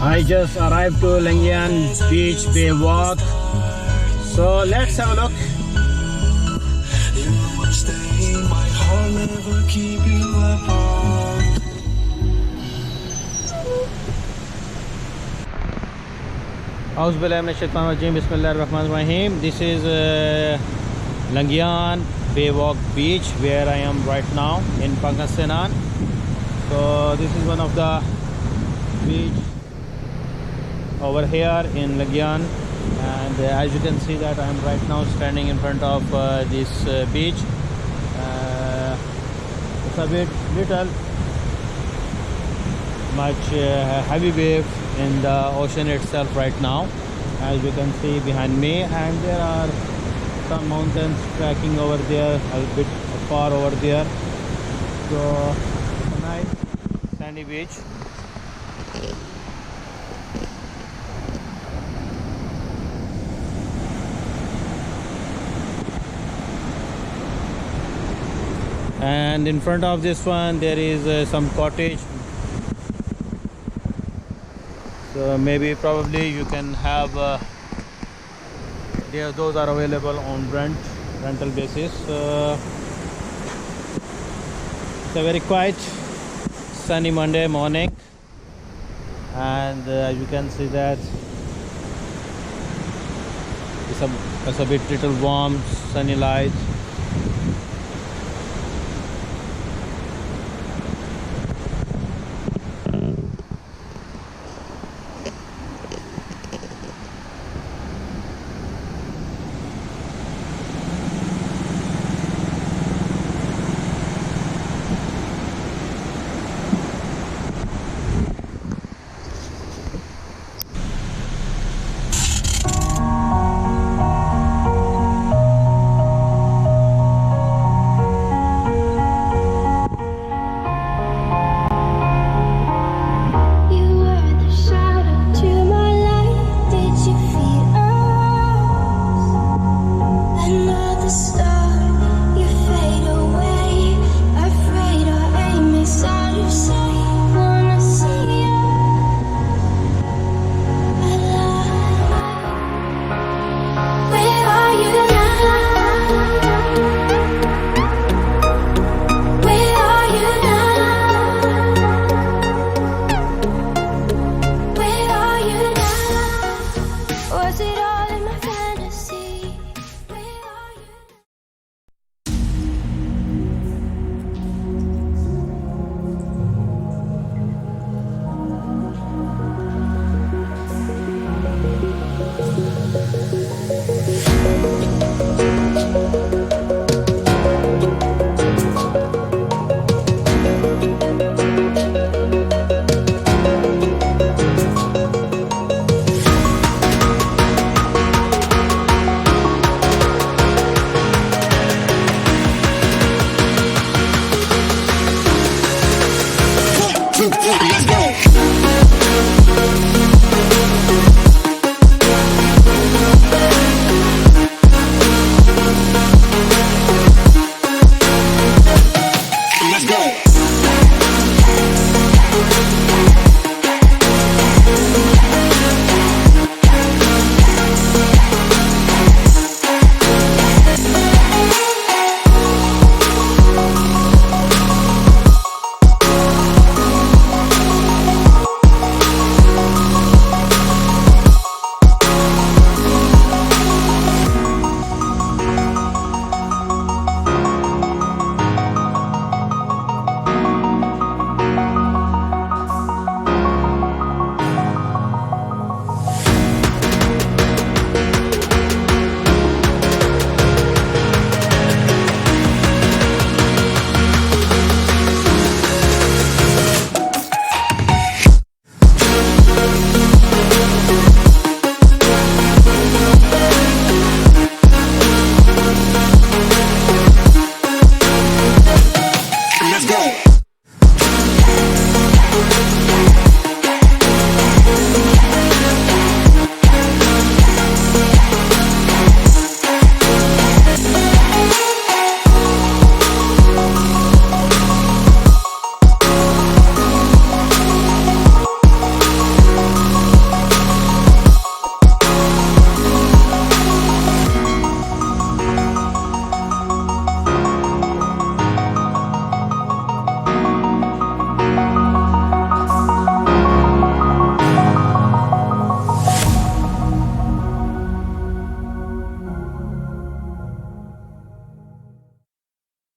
I just arrived to Langian Beach Bay Walk. So let's have a look. Bismillahirrahmanirrahim. This is Langian Bay Walk Beach where I am right now in Pangasinan. So this is one of the beach over here in Langian, and as you can see that I am right now standing in front of this beach. It's a bit little much heavy wave in the ocean itself right now, as you can see behind me, and there are some mountains tracking over there a bit far over there. So it's a nice sandy beach. And in front of this one there is some cottage, so maybe probably you can have those are available on rental basis. It's a very quiet sunny Monday morning, and you can see that it's a bit little warm sunny light. Let's go.